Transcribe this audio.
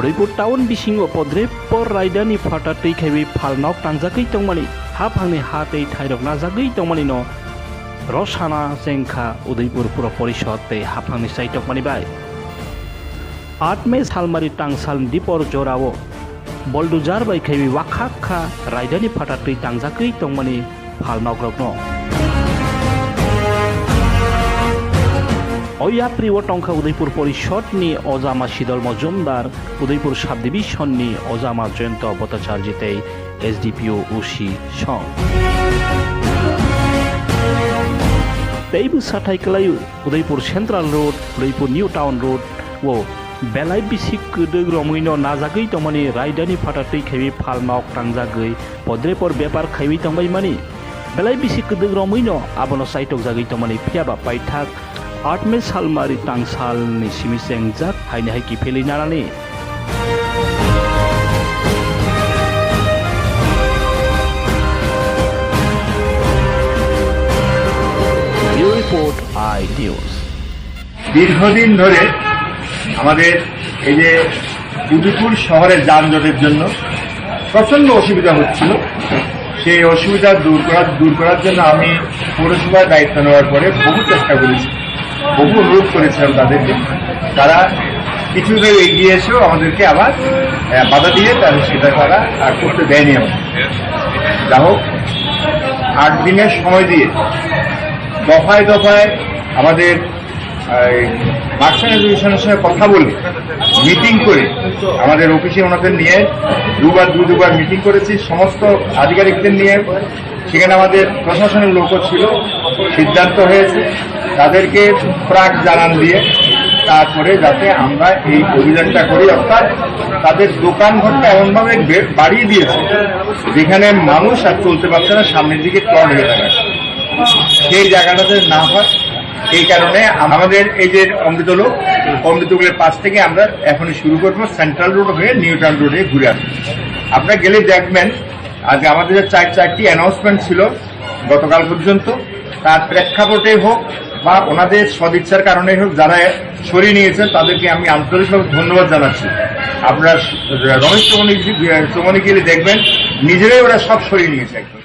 Udaipur Town bisingo Podrepor Raidani Fata Teikhaiwi Phalnok Tangjakei Tongmani Haphangni Hatei Thairok Najagei Tongmani no Roshana Zengkha Udaipur Puroparisod tei Haphangni Saitokmani bai 8 Mei Salmari Tangsal Dipor Jorao Boldujar bai khaiwi Wakhakha Raidani Fata Tei Tangjakei Tongmani Phalnok rokno Oyapri Tongkha Udaipur Parisod ni Ojama Sidol Mojumdar Udaipur Subdivision ni Ojama Jayanta Bhattacharya tei SDPO Ushi Song Teibu Sathai Kalayu Udaipur Central Road Udaipur New Town Road wo Belai Bisik Kudegromino Najagei Tongmani Raidani Fata Tei Khaiwi Phalnok Tangjagei Podrepor Bepar Khaiwi Tongbai mani Belai Bisik Kudegromino abono Saitok Jagei Tongmani Phiaba Paithak 8 Mei Salmari Tangsal ni Simisengjak haini haiki pheli narani report I news দীর্ঘদিন ধরে আমাদের এই যে উদয়পুর শহরের যানজটের জন্য প্রচন্ড অসুবিধা হচ্ছিল সেই অসুবিধা দূর করার জন্য আমি পৌরসভার দায়িত্ব নেওয়ার পরে বহু চেষ্টা করেছি বহু অনুরোধ করেছিলাম তাদেরকে তারা কিছু দূর এগিয়ে এসেও আমাদেরকে আবার বাধা দিয়ে সেটা তারা আর করতে দেয়নি আমাদের যা হোক 8 দিনের সময় দিয়ে দফায় দফায় আমাদের মার্শাল এডুকেশনের সঙ্গে কথা বলে মিটিং করে আমাদের অফিসে ওনাদের নিয়ে দুবার মিটিং করেছি সমস্ত আধিকারিকদের নিয়ে সেখানে আমাদের প্রশাসনের লোকও ছিল সিদ্ধান্ত হয়েছে তাদেরকে প্রাক জানান দিয়ে তারপরে যাতে আমরা এই অভিযানটা করি অর্থাৎ তাদের দোকানঘরটা এমনভাবে বাড়িয়ে দিয়েছে যেখানে মানুষ আর চলতে পারছে না সামনের দিকে ক্লড হয়ে থাকে সেই জায়গাটাতে না হয় এই কারণে আমাদের এই যে অমৃতগুলের পাশ থেকে আমরা এখনই শুরু করবো সেন্ট্রাল রোড হয়ে নিউ টাউন রোডে ঘুরে আসবো আপনারা গেলে দেখবেন আজকে আমাদের যে চারটি অ্যানাউন্সমেন্ট ছিল গতকাল পর্যন্ত তার প্রেক্ষাপটে হোক বা ওনাদের সদিচ্ছার কারণে হোক যারা সরিয়ে নিয়েছেন তাদেরকে আমি আন্তরিকভাবে ধন্যবাদ জানাচ্ছি আপনারা রমেশ চৌমনি গেলে দেখবেন নিজেরাই ওরা সব সরিয়ে নিয়েছে একদম